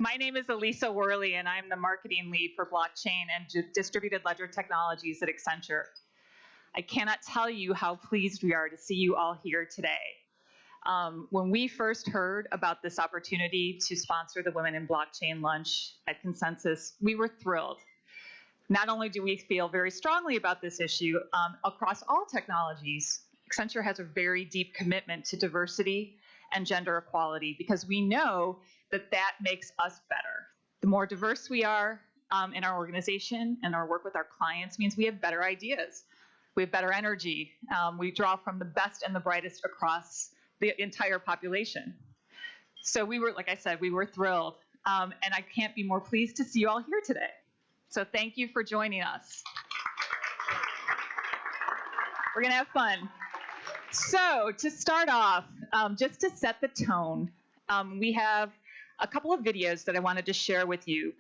My name is Elisa Worley, and I'm the marketing lead for blockchain and distributed ledger technologies at Accenture. I cannot tell you how pleased we are to see you all here today. When we first heard about this opportunity to sponsor the Women in Blockchain Lunch at Consensus, we were thrilled. Not only do we feel very strongly about this issue, across all technologies, Accenture has a very deep commitment to diversity and gender equality because we know that makes us better. The more diverse we are in our organization and our work with our clients means we have better ideas. We have better energy. We draw from the best and the brightest across the entire population. So we were, like I said, we were thrilled. And I can't be more pleased to see you all here today. So thank you for joining us. We're gonna have fun. So to start off, just to set the tone, we have a couple of videos that I wanted to share with you.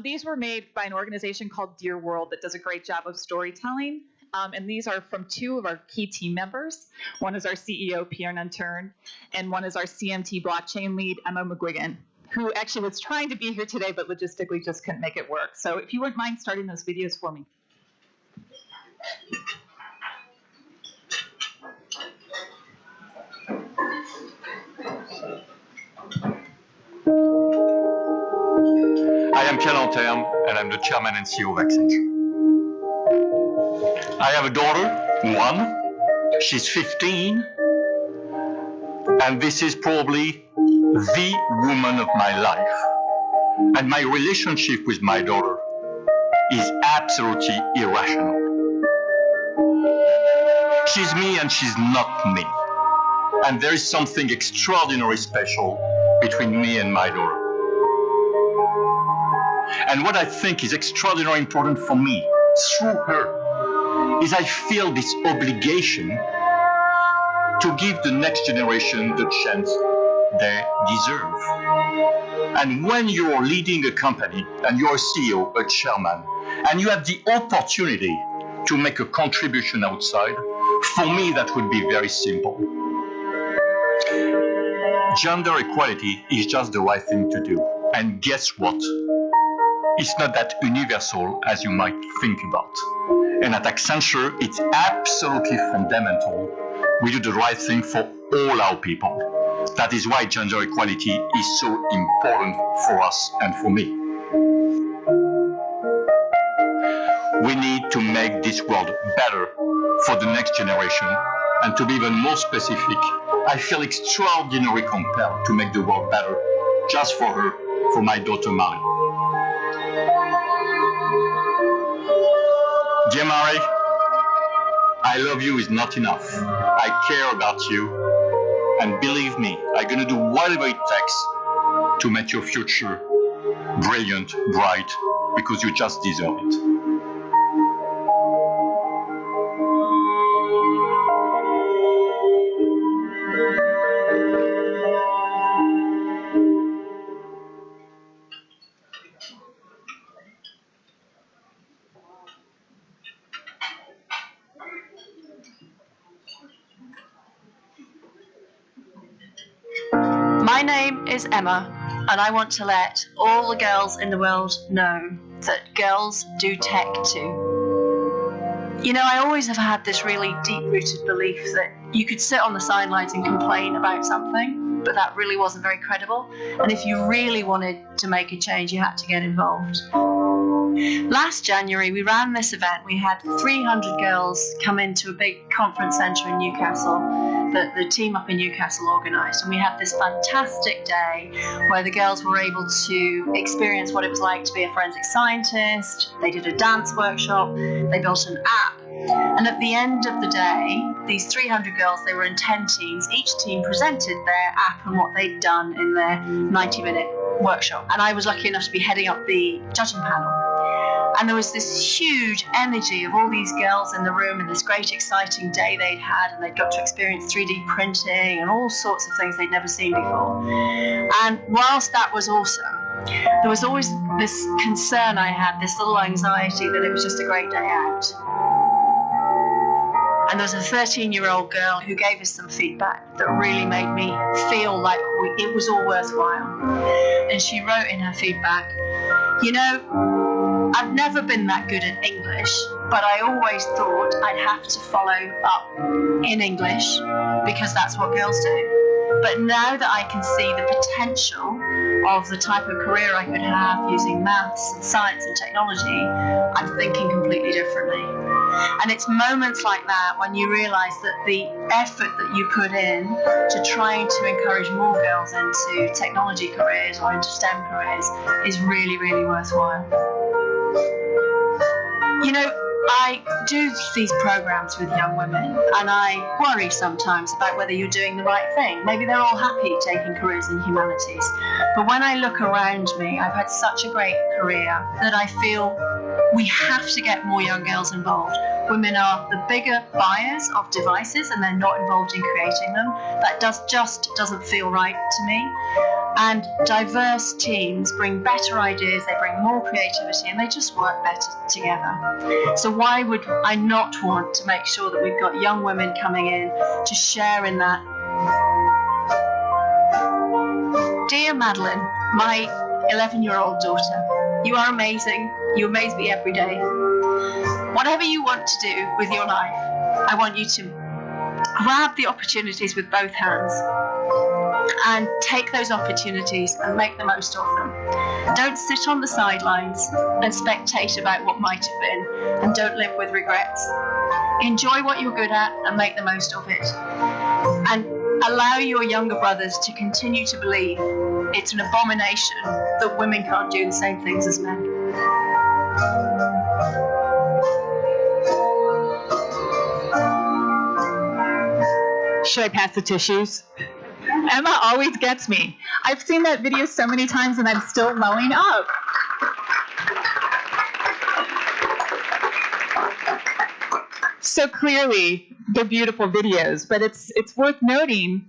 These were made by an organization called Dear World that does a great job of storytelling. And these are from two of our key team members. One is our CEO, Pierre Nantern, and one is our CMT blockchain lead, Emma McGuigan, who actually was trying to be here today, but logistically just couldn't make it work. So if you wouldn't mind starting those videos for me. I am Pierre Nantern, and I'm the chairman and CEO of Accenture. I have a daughter, one. She's 15. And this is probably the woman of my life. And my relationship with my daughter is absolutely irrational. She's me and she's not me. And there is something extraordinarily special between me and my daughter. And what I think is extraordinarily important for me, through her, is I feel this obligation to give the next generation the chance they deserve. And when you're leading a company, and you're a CEO, a chairman, and you have the opportunity to make a contribution outside, for me that would be very simple. Gender equality is just the right thing to do. And guess what? It's not that universal as you might think about. And at Accenture, it's absolutely fundamental. We do the right thing for all our people. That is why gender equality is so important for us and for me. We need to make this world better for the next generation. And to be even more specific, I feel extraordinarily compelled to make the world better just for her, for my daughter Marie. Dear Marie, I love you is not enough. I care about you. And believe me, I'm going to do whatever it takes to make your future brilliant, bright, because you just deserve it. My name is Emma, and I want to let all the girls in the world know that girls do tech too. You know, I always have had this really deep-rooted belief that you could sit on the sidelines and complain about something, but that really wasn't very credible. And if you really wanted to make a change, you had to get involved. Last January, we ran this event. We had 300 girls come into a big conference centre in Newcastle that the team up in Newcastle organised. And we had this fantastic day where the girls were able to experience what it was like to be a forensic scientist. They did a dance workshop. They built an app. And at the end of the day, these 300 girls, they were in 10 teams. Each team presented their app and what they'd done in their 90-minute workshop. And I was lucky enough to be heading up the judging panel. And there was this huge energy of all these girls in the room and this great exciting day they'd had, and they'd got to experience 3D printing and all sorts of things they'd never seen before. And whilst that was awesome, there was always this concern I had, this little anxiety that it was just a great day out. And And there was a 13-year-old girl who gave us some feedback that really made me feel like it was all worthwhile. And she wrote in her feedback, you know, I've never been that good at English, but I always thought I'd have to follow up in English because that's what girls do. But now that I can see the potential of the type of career I could have using maths and science and technology, I'm thinking completely differently. And it's moments like that when you realise that the effort that you put in to trying to encourage more girls into technology careers or into STEM careers is really, really worthwhile. You know, I do these programs with young women, and I worry sometimes about whether you're doing the right thing. Maybe they're all happy taking careers in humanities. But when I look around me, I've had such a great career that I feel we have to get more young girls involved. Women are the bigger buyers of devices, and they're not involved in creating them. That just doesn't feel right to me. And diverse teams bring better ideas, they bring more creativity, and they just work better together. So why would I not want to make sure that we've got young women coming in to share in that? Dear Madeline, my 11-year-old daughter, you are amazing. You amaze me every day. Whatever you want to do with your life, I want you to grab the opportunities with both hands and take those opportunities and make the most of them. Don't sit on the sidelines and spectate about what might have been, and don't live with regrets. Enjoy what you're good at and make the most of it. And allow your younger brothers to continue to believe it's an abomination that women can't do the same things as men. Should I pass the tissues? Emma always gets me. I've seen that video so many times and I'm still mowing up. So clearly, they're beautiful videos, but it's worth noting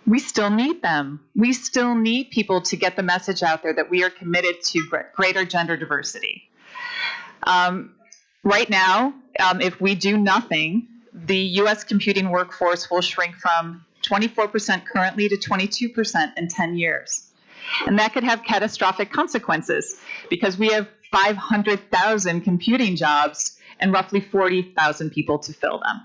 we still need them. We still need people to get the message out there that we are committed to greater gender diversity. Right now, if we do nothing, the U.S. computing workforce will shrink from 24% currently to 22% in 10 years. And that could have catastrophic consequences because we have 500,000 computing jobs and roughly 40,000 people to fill them.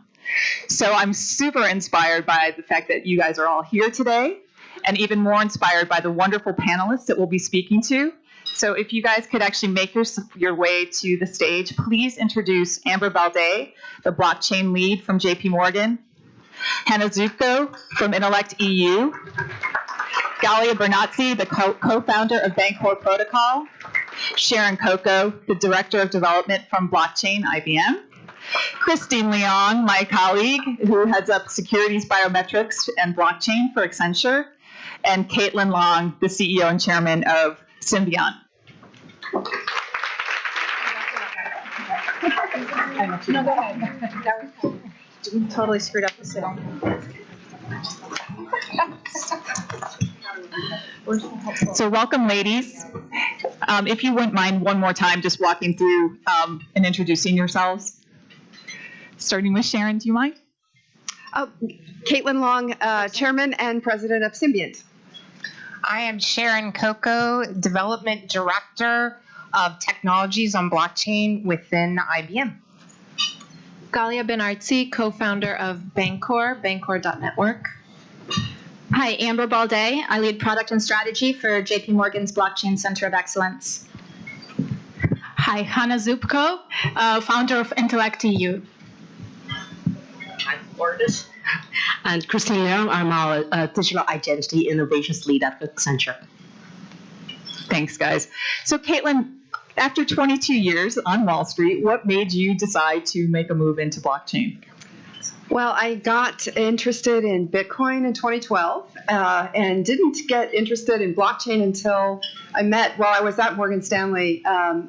So I'm super inspired by the fact that you guys are all here today, and even more inspired by the wonderful panelists that we'll be speaking to. So if you guys could actually make your way to the stage, please introduce Amber Balde, the blockchain lead from JP Morgan, Hannah Zupko from Intellect EU, Galia Bernazzi, the co-founder of Bancor Protocol, Sharon Coco, the director of development from Blockchain IBM, Christine Leong, my colleague, who heads up securities, biometrics, and blockchain for Accenture, and Caitlin Long, the CEO and chairman of Symbiont. No, go ahead. You totally screwed up the sit-down. So welcome, ladies. If you wouldn't mind one more time just walking through and introducing yourselves. Starting with Sharon, do you mind? Caitlin Long, Chairman and President of Symbiont. I am Sharon Coco, Development Director of Technologies on Blockchain within IBM. Galia Bernazzi, co-founder of Bancor, Bancor.network. Hi, Amber Balde. I lead product and strategy for JP Morgan's Blockchain Center of Excellence. Hi, Hannah Zupko, founder of Intellect EU. I'm Lourdes. And Christine Leong, I'm our digital identity innovations lead at Accenture. Thanks, guys. So Caitlin, after 22 years on Wall Street, what made you decide to make a move into blockchain? Well, I got interested in Bitcoin in 2012 and didn't get interested in blockchain until I met while I was at Morgan Stanley. I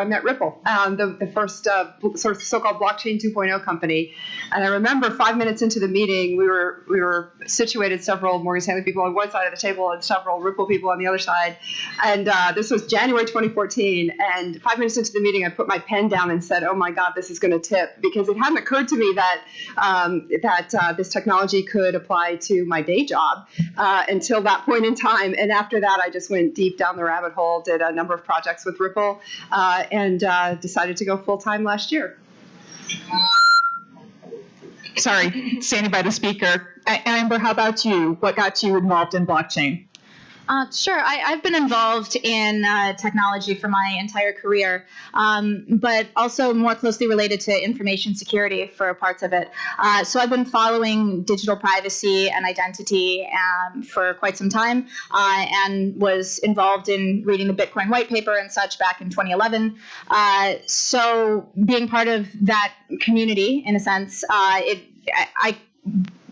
met Ripple, the first sort of so-called blockchain 2.0 company. And I remember 5 minutes into the meeting, we were situated several Morgan Stanley people on one side of the table and several Ripple people on the other side. And this was January 2014. And 5 minutes into the meeting, I put my pen down and said, "Oh my God, this is going to tip," because it hadn't occurred to me that this technology could apply to my day job until that point in time. And after that, I just went deep down the rabbit hole, did a number of projects with Ripple, and decided to go full-time last year. Sorry, standing by the speaker. Amber, how about you? What got you involved in blockchain? Sure. I've been involved in technology for my entire career, but also more closely related to information security for parts of it. So I've been following digital privacy and identity for quite some time, and was involved in reading the Bitcoin white paper and such back in 2011. So being part of that community, in a sense, I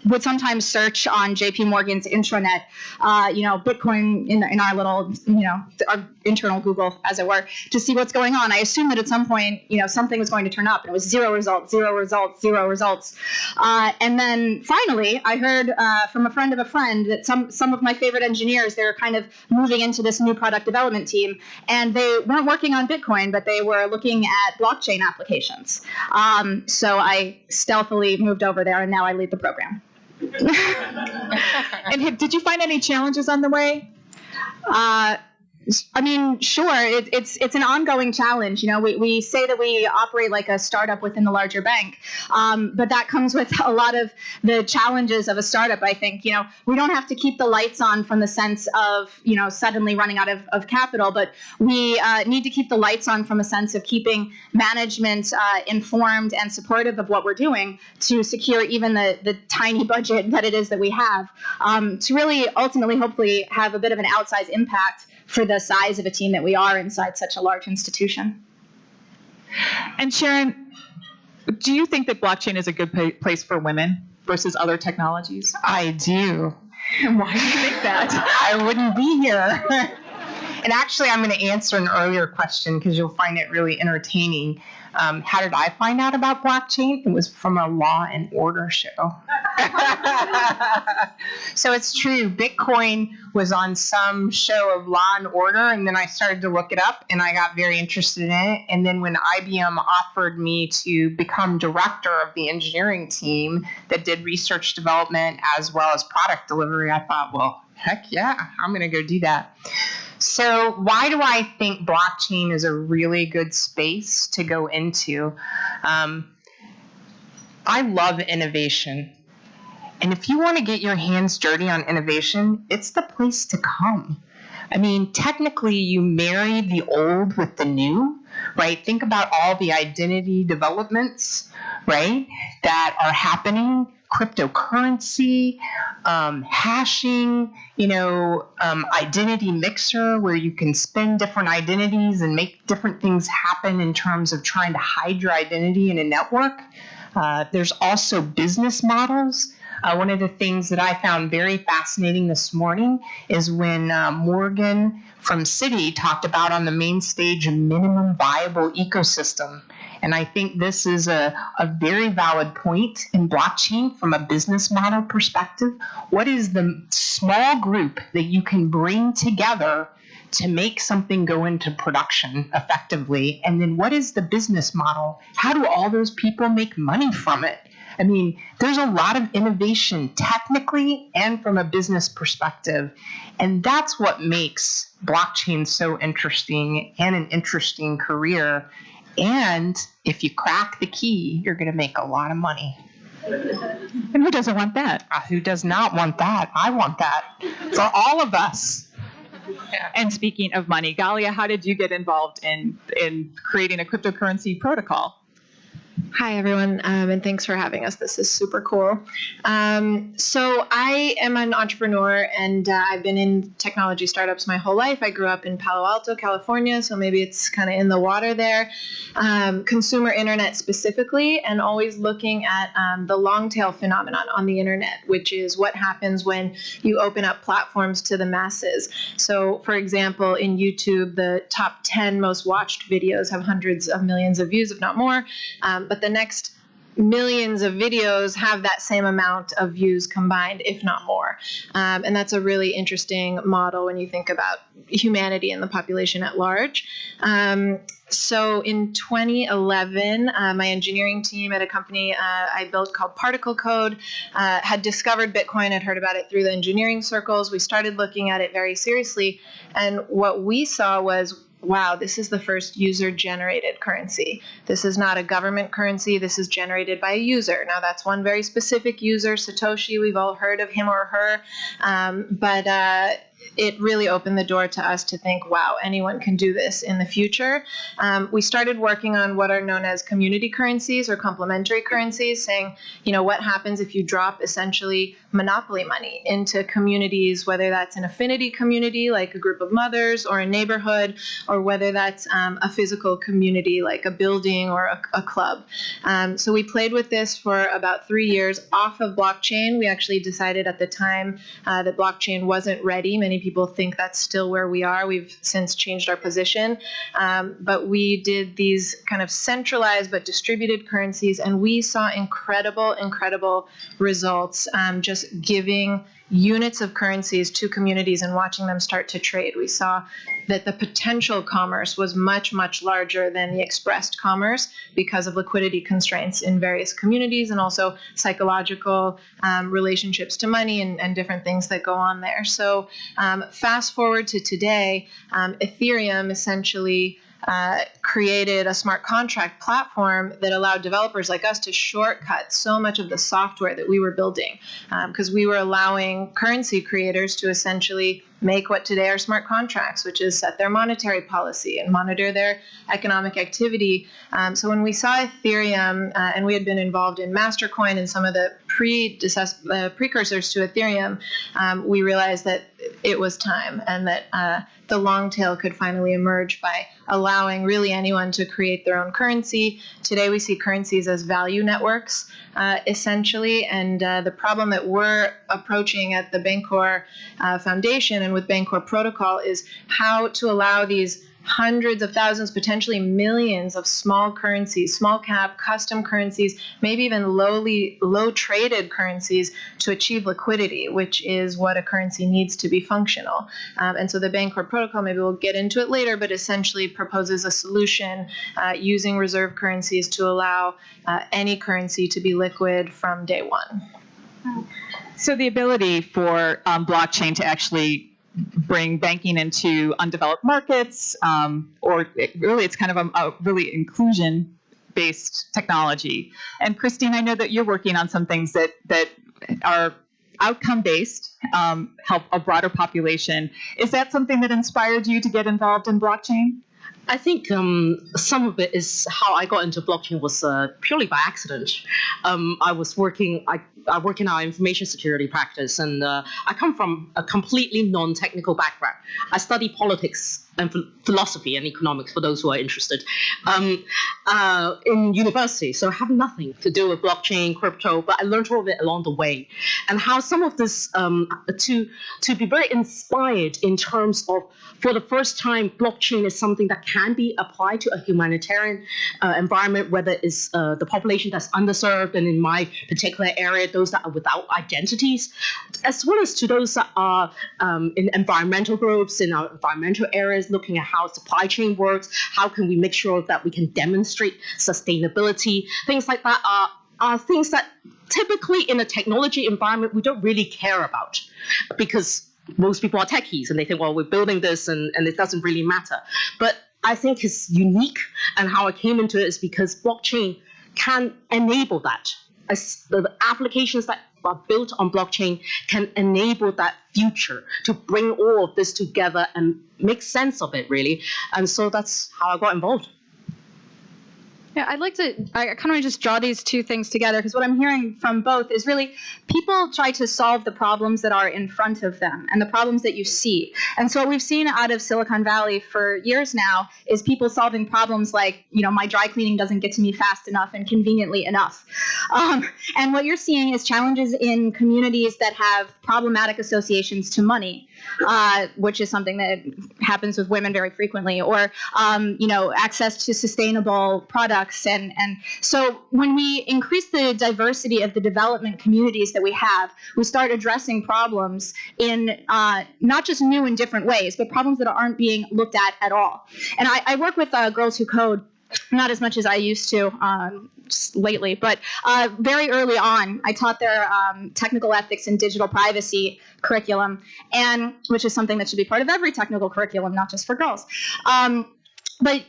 would sometimes search on JP Morgan's intranet, Bitcoin in our little, our internal Google, as it were, to see what's going on. I assumed that at some point, something was going to turn up, and it was zero results. And then finally, I heard from a friend of a friend that some of my favorite engineers, they were kind of moving into this new product development team, and they weren't working on Bitcoin, but they were looking at blockchain applications. So I stealthily moved over there, and now I lead the program. And did you find any challenges on the way? Sure. It's an ongoing challenge. We say that we operate like a startup within the larger bank, but that comes with a lot of the challenges of a startup, I think. We don't have to keep the lights on from the sense of, suddenly running out of capital, but we need to keep the lights on from a sense of keeping management informed and supportive of what we're doing to secure even the tiny budget that it is that we have, to really ultimately, hopefully, have a bit of an outsized impact for the size of a team that we are inside such a large institution. And Sharon, do you think that blockchain is a good place for women versus other technologies? I do. Why do you think that? I wouldn't be here. And actually, I'm going to answer an earlier question because you'll find it really entertaining. How did I find out about blockchain? It was from a Law and Order show. So it's true. Bitcoin was on some show of Law and Order, and then I started to look it up, and I got very interested in it. And then when IBM offered me to become director of the engineering team that did research development as well as product delivery, I thought, well, heck yeah, I'm going to go do that. So why do I think blockchain is a really good space to go into? I love innovation. And if you want to get your hands dirty on innovation, it's the place to come. Technically, you marry the old with the new, right? Think about all the identity developments, right, that are happening. Cryptocurrency, hashing, identity mixer, where you can spin different identities and make different things happen in terms of trying to hide your identity in a network. There's also business models. One of the things that I found very fascinating this morning is when Morgan from Citi talked about on the main stage a minimum viable ecosystem. And I think this is a very valid point in blockchain from a business model perspective. What is the small group that you can bring together to make something go into production effectively? And then what is the business model? How do all those people make money from it? There's a lot of innovation technically and from a business perspective. And that's what makes blockchain so interesting and an interesting career. And if you crack the key, you're going to make a lot of money. And who doesn't want that? Who does not want that? I want that for all of us. And speaking of money, Galia, how did you get involved in creating a cryptocurrency protocol? Hi, everyone, and thanks for having us. This is super cool. So I am an entrepreneur, and I've been in technology startups my whole life. I grew up in Palo Alto, California, so maybe it's kind of in the water there. Consumer internet specifically, and always looking at the long tail phenomenon on the internet, which is what happens when you open up platforms to the masses. So, for example, in YouTube, the top 10 most watched videos have hundreds of millions of views, if not more. But the next millions of videos have that same amount of views combined, if not more. And that's a really interesting model when you think about humanity and the population at large. So in 2011, my engineering team at a company I built called Particle Code had discovered Bitcoin, had heard about it through the engineering circles. We started looking at it very seriously. And what we saw was, wow, this is the first user-generated currency. This is not a government currency. This is generated by a user. Now, that's one very specific user, Satoshi. We've all heard of him or her. But it really opened the door to us to think, wow, anyone can do this in the future. We started working on what are known as community currencies or complementary currencies, saying, you know, what happens if you drop essentially monopoly money into communities, whether that's an affinity community like a group of mothers or a neighborhood, or whether that's a physical community like a building or a club. So we played with this for about 3 years off of blockchain. We actually decided at the time that blockchain wasn't ready. Many people think that's still where we are. We've since changed our position. But we did these kind of centralized but distributed currencies, and we saw incredible results just giving units of currencies to communities and watching them start to trade. We saw that the potential commerce was much larger than the expressed commerce because of liquidity constraints in various communities, and also psychological relationships to money and different things that go on there. So fast forward to today, Ethereum essentially created a smart contract platform that allowed developers like us to shortcut so much of the software that we were building, because we were allowing currency creators to essentially make what today are smart contracts, which is set their monetary policy and monitor their economic activity. So when we saw Ethereum, and we had been involved in Mastercoin and some of the precursors to Ethereum, we realized that it was time, and that the long tail could finally emerge by allowing really anyone to create their own currency. Today we see currencies as value networks, essentially, and the problem that we're approaching at the Bancor Foundation and with Bancor Protocol is how to allow these hundreds of thousands, potentially millions of small currencies, small cap, custom currencies, maybe even low traded currencies to achieve liquidity, which is what a currency needs to be functional. And so the Bancor Protocol, maybe we'll get into it later, but essentially proposes a solution using reserve currencies to allow any currency to be liquid from day one. So the ability for blockchain to actually bring banking into undeveloped markets, it's kind of a really inclusion-based technology. And Christine, I know that you're working on some things that are outcome-based, help a broader population. Is that something that inspired you to get involved in blockchain? I think some of it is how I got into blockchain was purely by accident. I work in our information security practice, and I come from a completely non-technical background. I study politics and philosophy and economics, for those who are interested, in university. So I have nothing to do with blockchain, crypto, but I learned all of it along the way. And how some of this, to be very inspired in terms of, for the first time, blockchain is something that can be applied to a humanitarian environment, whether it's the population that's underserved, and in my particular area, those that are without identities, as well as to those that are in environmental groups, in our environmental areas, looking at how supply chain works, how can we make sure that we can demonstrate sustainability. Things like that are things that typically in a technology environment we don't really care about, because most people are techies and they think, well, we're building this and it doesn't really matter. But I think it's unique, and how I came into it is because blockchain can enable that. As the applications that are built on blockchain can enable that future to bring all of this together and make sense of it, really. And so that's how I got involved. Yeah, I kind of just draw these two things together because what I'm hearing from both is really people try to solve the problems that are in front of them and the problems that you see. And so what we've seen out of Silicon Valley for years now is people solving problems like, my dry cleaning doesn't get to me fast enough and conveniently enough. And what you're seeing is challenges in communities that have problematic associations to money, which is something that happens with women very frequently, or, access to sustainable products. And so when we increase the diversity of the development communities that we have, we start addressing problems in not just new and different ways, but problems that aren't being looked at all. And I work with Girls Who Code, not as much as I used to just lately, but very early on, I taught their technical ethics and digital privacy curriculum, and which is something that should be part of every technical curriculum, not just for girls. But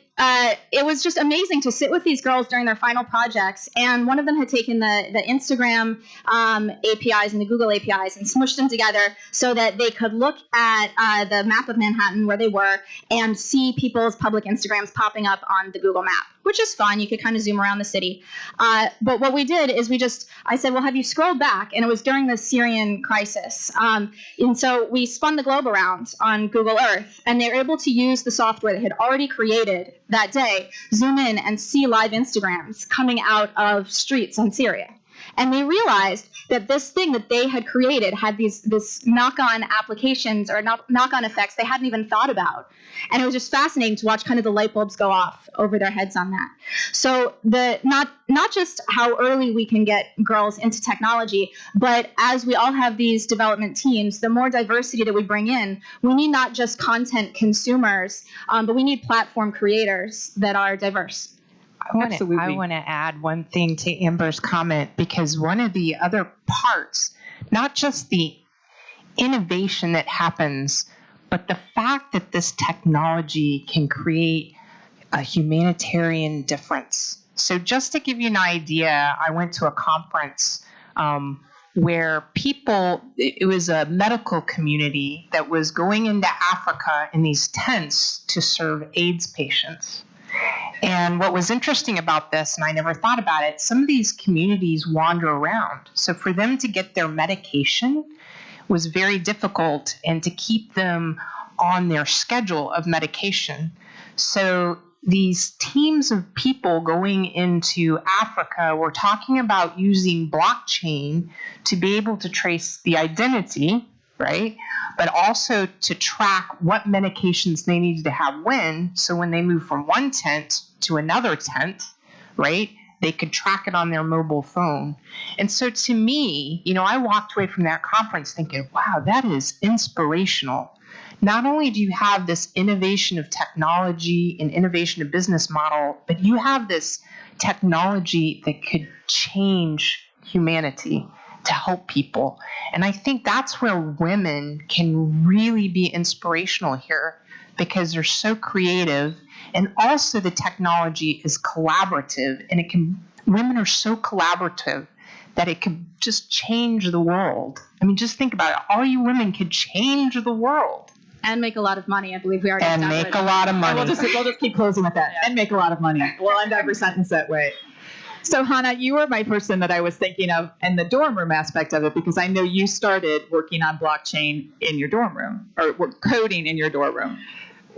it was just amazing to sit with these girls during their final projects, and one of them had taken the Instagram APIs and the Google APIs and smushed them together so that they could look at the map of Manhattan where they were and see people's public Instagrams popping up on the Google map, which is fun. You could kind of zoom around the city. But what we did is I said, well, have you scrolled back? And it was during the Syrian crisis. And so we spun the globe around on Google Earth, and they were able to use the software that had already created that day, zoom in and see live Instagrams coming out of streets in Syria. And they realized that this thing that they had created had this knock-on applications or knock-on effects they hadn't even thought about. And it was just fascinating to watch kind of the light bulbs go off over their heads on that. So not just how early we can get girls into technology, but as we all have these development teams, the more diversity that we bring in, we need not just content consumers, but we need platform creators that are diverse. I want to add one thing to Amber's comment, because one of the other parts, not just the innovation that happens, but the fact that this technology can create a humanitarian difference. So just to give you an idea, I went to a conference where it was a medical community that was going into Africa in these tents to serve AIDS patients. And what was interesting about this, and I never thought about it, some of these communities wander around. So for them to get their medication was very difficult, and to keep them on their schedule of medication. So these teams of people going into Africa were talking about using blockchain to be able to trace the identity, right? But also to track what medications they needed to have when. So when they move from one tent to another tent, right, they could track it on their mobile phone. And so to me, I walked away from that conference thinking, wow, that is inspirational. Not only do you have this innovation of technology and innovation of business model, but you have this technology that could change humanity to help people. And I think that's where women can really be inspirational here, because they're so creative, and also the technology is collaborative, and women are so collaborative that it could just change the world. I mean, just think about it. All you women could change the world. And make a lot of money. I believe we already established. And make a lot of money. We'll just keep closing with that. Yeah. And make a lot of money. We'll end every sentence that way. So Hannah, you were my person that I was thinking of in the dorm room aspect of it, because I know you started working on blockchain in your dorm room, or coding in your dorm room.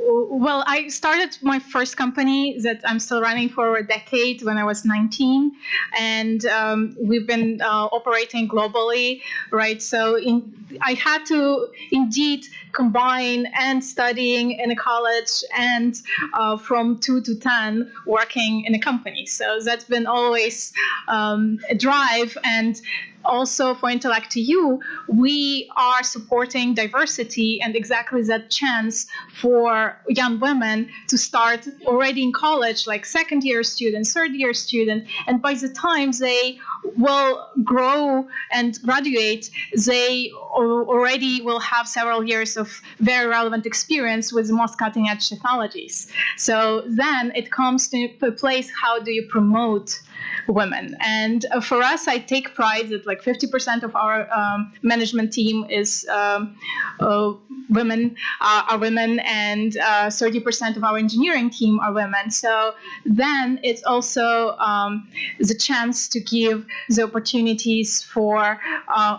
Well, I started my first company that I'm still running for a decade when I was 19, and we've been operating globally, right? So I had to indeed combine and studying in a college and from 2 to 10 working in a company. So that's been always a drive. And also for Intellect to You, we are supporting diversity and exactly that chance for young women to start already in college, like second-year student, third-year student, and by the time they will grow and graduate, they already will have several years of very relevant experience with the most cutting-edge technologies. So then it comes to a place, how do you promote women. And for us, I take pride that like 50% of our management team is women, are women, and 30% of our engineering team are women. So then it's also the chance to give the opportunities for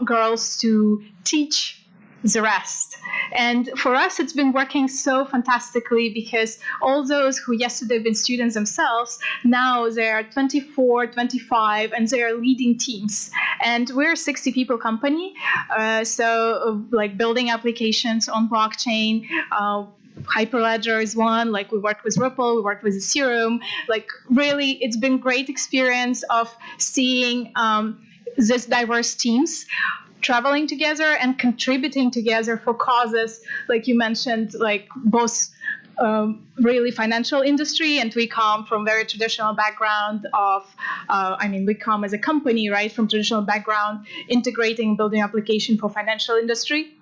girls to teach the rest. And for us, it's been working so fantastically because all those who yesterday have been students themselves, now they're 24, 25, and they're leading teams. And we're a 60 people company. So like building applications on blockchain, Hyperledger is one. Like we worked with Ripple, we worked with Ethereum. Like really, it's been great experience of seeing this diverse teams traveling together and contributing together for causes, like you mentioned, like both really financial industry, and we come from very traditional background of, we come as a company, right, from traditional background, integrating, building application for financial industry,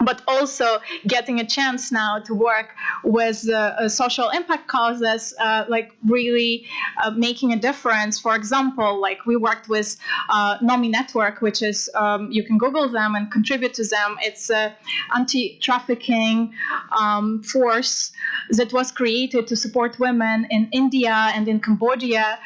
but also getting a chance now to work with social impact causes, like really making a difference. For example, like we worked with NOMI Network, which is, you can Google them and contribute to them. It's an anti-trafficking force that was created to support women in India and in Cambodia,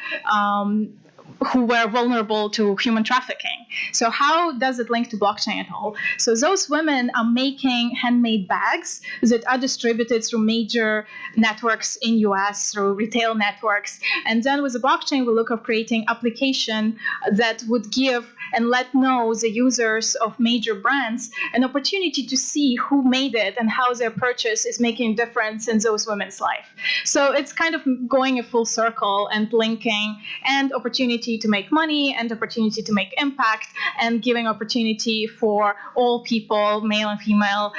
who were vulnerable to human trafficking. So how does it link to blockchain at all? So those women are making handmade bags that are distributed through major networks in US, through retail networks. And then with the blockchain, we look at creating application that would give and let know the users of major brands an opportunity to see who made it and how their purchase is making a difference in those women's life. So it's kind of going a full circle and linking and opportunity to make money and opportunity to make impact and giving opportunity for all people, male and female,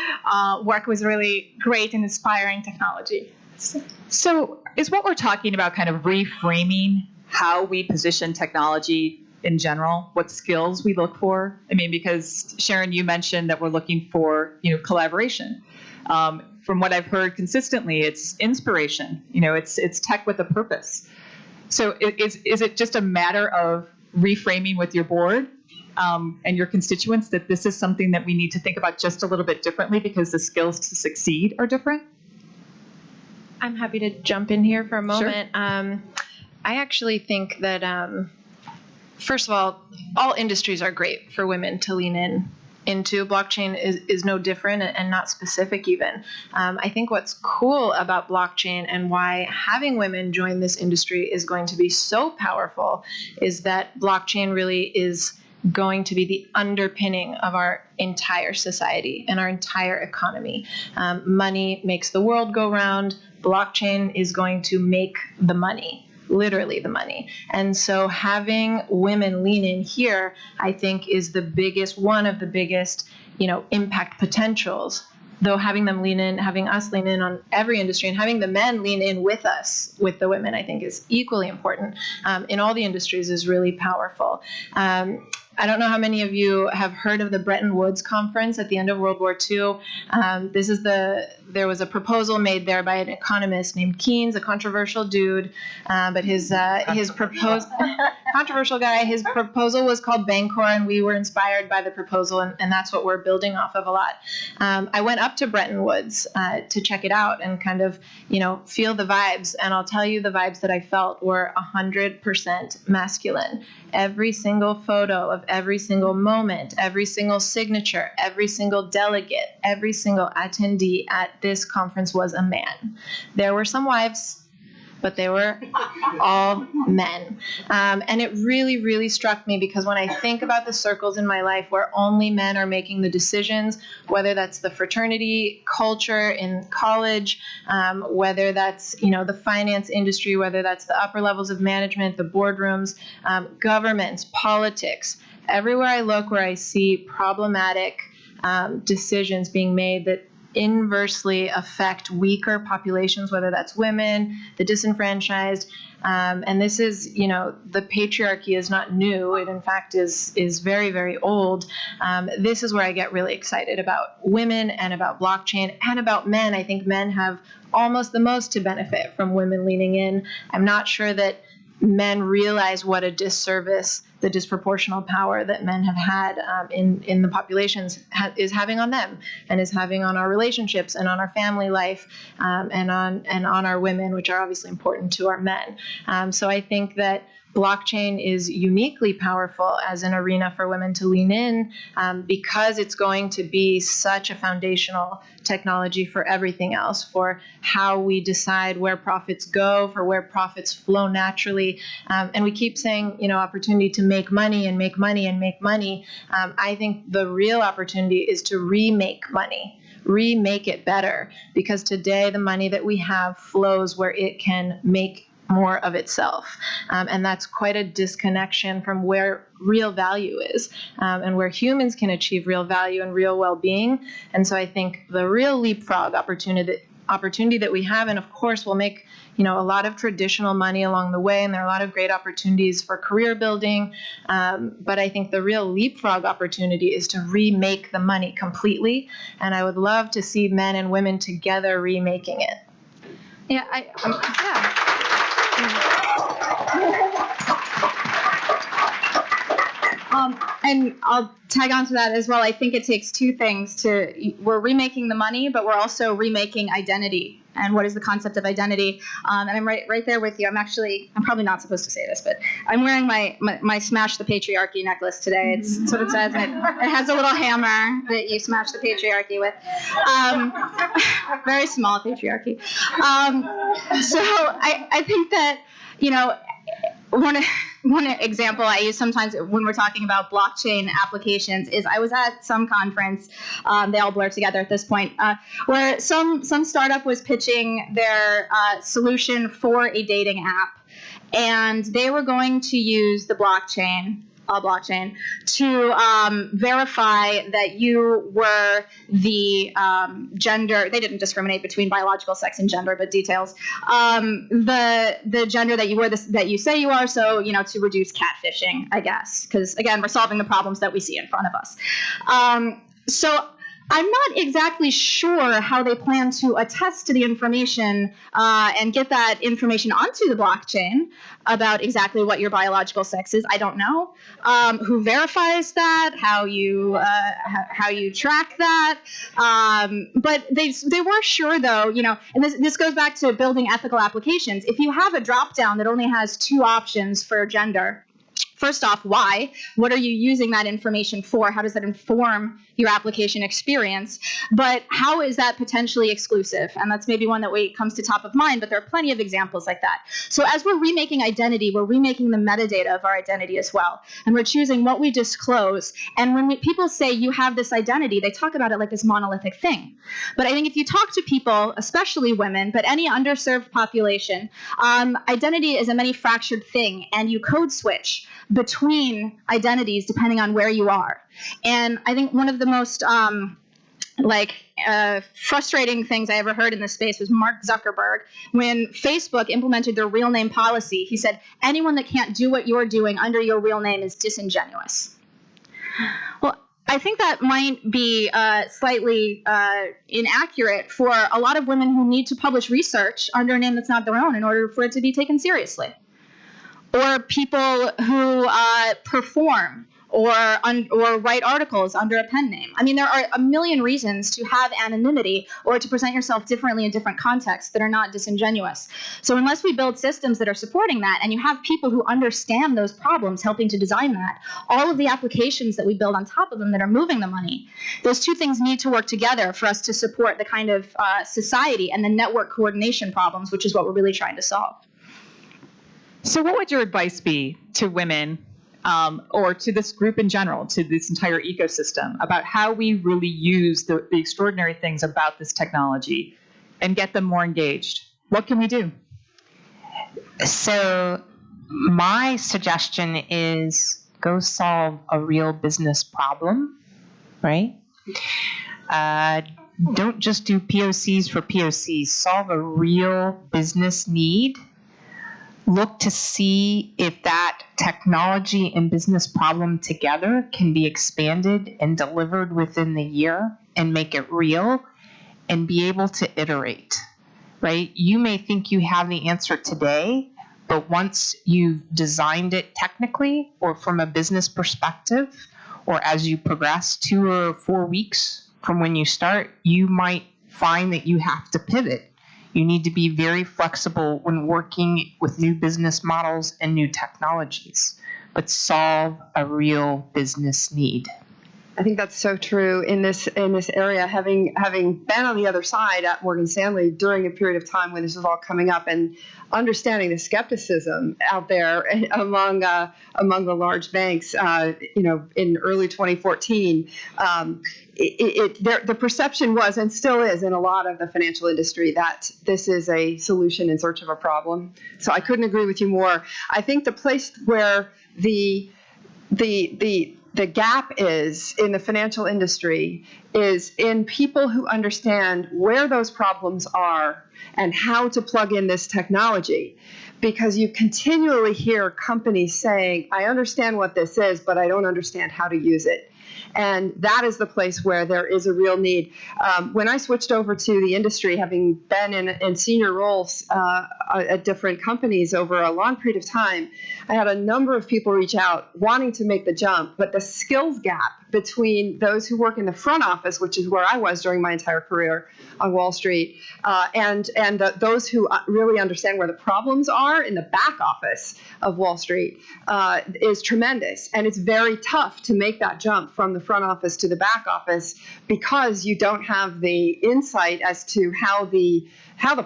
work with really great and inspiring technology. So is what we're talking about kind of reframing how we position technology in general, what skills we look for? I mean, because Sharon, you mentioned that we're looking for, collaboration. From what I've heard consistently, it's inspiration. It's tech with a purpose. So is it just a matter of reframing with your board and your constituents that this is something that we need to think about just a little bit differently because the skills to succeed are different? I'm happy to jump in here for a moment. Sure. I actually think that, first of all industries are great for women to lean into. Blockchain is no different and not specific even. I think what's cool about blockchain and why having women join this industry is going to be so powerful is that blockchain really is going to be the underpinning of our entire society and our entire economy. Money makes the world go round. Blockchain is going to make the money, literally the money. And so having women lean in here, I think, is one of the biggest, impact potentials. Though having us lean in on every industry and having the men lean in with us, with the women, I think is equally important in all the industries is really powerful. I don't know how many of you have heard of the Bretton Woods Conference at the end of World War II. There was a proposal made there by an economist named Keynes, a controversial dude, but his controversial guy. His proposal was called Bancor, and we were inspired by the proposal, and that's what we're building off of a lot. I went up to Bretton Woods to check it out and kind of, feel the vibes, and I'll tell you the vibes that I felt were 100% masculine. Every single photo of every single moment, every single signature, every single delegate, every single attendee at this conference was a man. There were some wives, but they were all men. And it really, really struck me because when I think about the circles in my life where only men are making the decisions, whether that's the fraternity culture in college, whether that's, the finance industry, whether that's the upper levels of management, the boardrooms, governments, politics, everywhere I look where I see problematic decisions being made that inversely affect weaker populations, whether that's women, the disenfranchised. And this is, the patriarchy is not new. It, in fact, is very, very old. This is where I get really excited about women and about blockchain and about men. I think men have almost the most to benefit from women leaning in. I'm not sure that men realize what a disservice the disproportional power that men have had in the populations is having on them, and is having on our relationships and on our family life, and on our women, which are obviously important to our men. So I think that blockchain is uniquely powerful as an arena for women to lean in, because it's going to be such a foundational technology for everything else, for how we decide where profits go, for where profits flow naturally. And we keep saying, opportunity to make money and make money and make money. I think the real opportunity is to remake money. Remake it better, because today the money that we have flows where it can make more of itself. And that's quite a disconnection from where real value is, and where humans can achieve real value and real well-being. And so I think the real leapfrog opportunity that we have, and of course we'll make a lot of traditional money along the way, and there are a lot of great opportunities for career building, but I think the real leapfrog opportunity is to remake the money completely, and I would love to see men and women together remaking it. Yeah, and I'll tag on to that as well. I think it takes two things we're remaking the money, but we're also remaking identity. And what is the concept of identity? And I'm right there with you. I'm probably not supposed to say this, but I'm wearing my Smash the Patriarchy necklace today. It's what it says. And it has a little hammer that you smash the patriarchy with. Very small patriarchy. So I think that, one example I use sometimes when we're talking about blockchain applications is I was at some conference, they all blur together at this point, where some startup was pitching their solution for a dating app, and they were going to use the blockchain to verify that you were the gender. They didn't discriminate between biological sex and gender, but details. The gender that you were, that you say you are. So to reduce catfishing, I guess, because again, we're solving the problems that we see in front of us. So I'm not exactly sure how they plan to attest to the information and get that information onto the blockchain about exactly what your biological sex is. I don't know. Who verifies that? How you track that? But they were sure, though, and this goes back to building ethical applications. If you have a drop down that only has two options for gender, first off, why? What are you using that information for? How does that inform your application experience? But how is that potentially exclusive? And that's maybe one that comes to top of mind, but there are plenty of examples like that. So as we're remaking identity, we're remaking the metadata of our identity as well. And we're choosing what we disclose. And when people say you have this identity, they talk about it like this monolithic thing. But I think if you talk to people, especially women, but any underserved population, identity is a many fractured thing, and you code switch between identities depending on where you are. And I think one of the most frustrating things I ever heard in this space was Mark Zuckerberg. When Facebook implemented their real name policy, he said, anyone that can't do what you're doing under your real name is disingenuous. Well, I think that might be slightly inaccurate for a lot of women who need to publish research under a name that's not their own in order for it to be taken seriously. Or people who perform or write articles under a pen name. I mean, there are a million reasons to have anonymity or to present yourself differently in different contexts that are not disingenuous. So unless we build systems that are supporting that, and you have people who understand those problems helping to design that, all of the applications that we build on top of them that are moving the money, those two things need to work together for us to support the kind of society and the network coordination problems, which is what we're really trying to solve. So what would your advice be to women, or to this group in general, to this entire ecosystem, about how we really use the extraordinary things about this technology and get them more engaged? What can we do? So my suggestion is go solve a real business problem, right? Don't just do POCs for POCs. Solve a real business need. Look to see if that technology and business problem together can be expanded and delivered within the year, and make it real and be able to iterate, right? You may think you have the answer today, But once you've designed it technically or from a business perspective, or as you progress 2 or 4 weeks from when you start, you might find that you have to pivot. You need to be very flexible when working with new business models and new technologies, but solve a real business need. I think that's so true in this area. Having been on the other side at Morgan Stanley during a period of time when this was all coming up, and understanding the skepticism out there among the large banks, in early 2014, the perception was, and still is in a lot of the financial industry, that this is a solution in search of a problem. So I couldn't agree with you more. I think the place where the gap is in the financial industry is in people who understand where those problems are and how to plug in this technology. Because you continually hear companies saying, I understand what this is, but I don't understand how to use it. And that is the place where there is a real need. When I switched over to the industry, having been in senior roles at different companies over a long period of time, I had a number of people reach out wanting to make the jump, but the skills gap between those who work in the front office, which is where I was during my entire career on Wall Street, and those who really understand where the problems are in the back office of Wall Street, is tremendous. And it's very tough to make that jump from the front office to the back office because you don't have the insight as to how the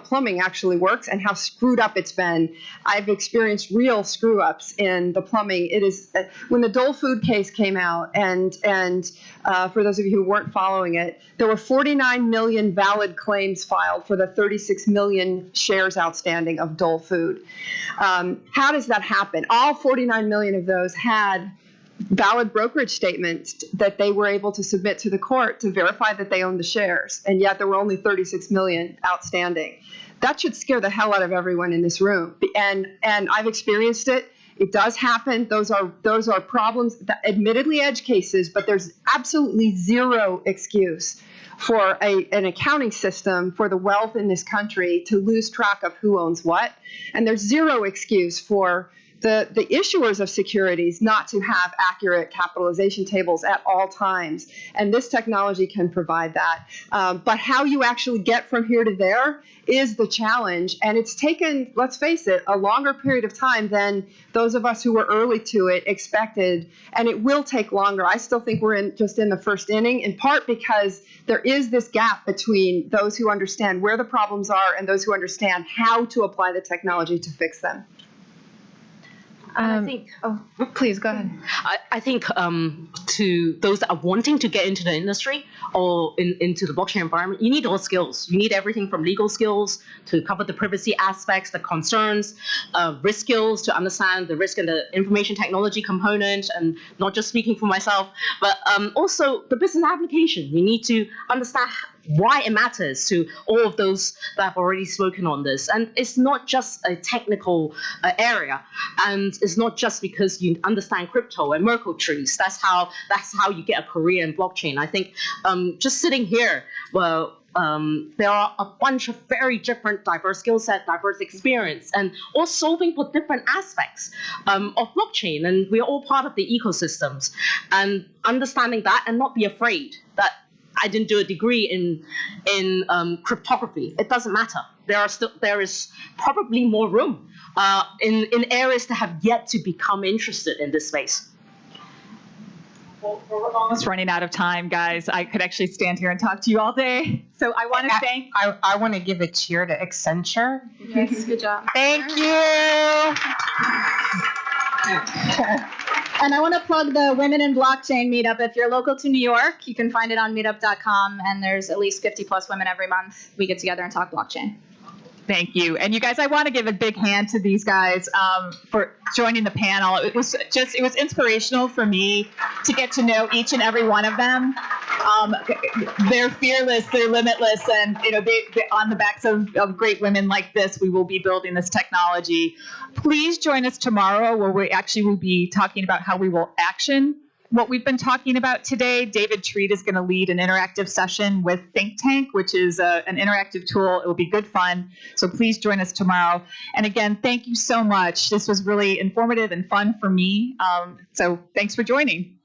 plumbing actually works and how screwed up it's been. I've experienced real screw ups in the plumbing. It is when the Dole Food case came out, and for those of you who weren't following it, there were 49 million valid claims filed for the 36 million shares outstanding of Dole Food. How does that happen? All 49 million of those had valid brokerage statements that they were able to submit to the court to verify that they owned the shares, and yet there were only 36 million outstanding. That should scare the hell out of everyone in this room, and I've experienced it. It does happen. Those are problems, admittedly edge cases, but there's absolutely zero excuse for an accounting system for the wealth in this country to lose track of who owns what, and there's zero excuse for the issuers of securities not to have accurate capitalization tables at all times. And this technology can provide that. But how you actually get from here to there is the challenge. And it's taken, let's face it, a longer period of time than those of us who were early to it expected. And it will take longer. I still think we're just in the first inning, in part because there is this gap between those who understand where the problems are and those who understand how to apply the technology to fix them. I think. Please go ahead. I think to those that are wanting to get into the industry or into the blockchain environment, you need all skills. You need everything from legal skills to cover the privacy aspects, the concerns, risk skills to understand the risk and the information technology component, and not just speaking for myself, but also the business application. You need to understand why it matters to all of those that have already spoken on this. And it's not just a technical area, and it's not just because you understand crypto and Merkle trees. That's how you get a career in blockchain. I think just sitting here, well, there are a bunch of very different diverse skill set, diverse experience, and all solving for different aspects of blockchain. And we're all part of the ecosystems. And understanding that and not be afraid that I didn't do a degree in cryptography. It doesn't matter. There is probably more room in areas that have yet to become interested in this space. Well, we're almost running out of time, guys. I could actually stand here and talk to you all day. So I want to thank. I want to give a cheer to Accenture. Yes, good job. Thank you. And I want to plug the Women in Blockchain meetup. If you're local to New York, you can find it on meetup.com, and there's at least 50 plus women every month. We get together and talk blockchain. Thank you. And you guys, I want to give a big hand to these guys for joining the panel. It was inspirational for me to get to know each and every one of them. They're fearless, they're limitless, and they on the backs of great women like this, we will be building this technology. Please join us tomorrow, where we actually will be talking about how we will action what we've been talking about today, David Treat is going to lead an interactive session with Think Tank, which is an interactive tool. It will be good fun. So please join us tomorrow. And again, thank you so much. This was really informative and fun for me. So thanks for joining.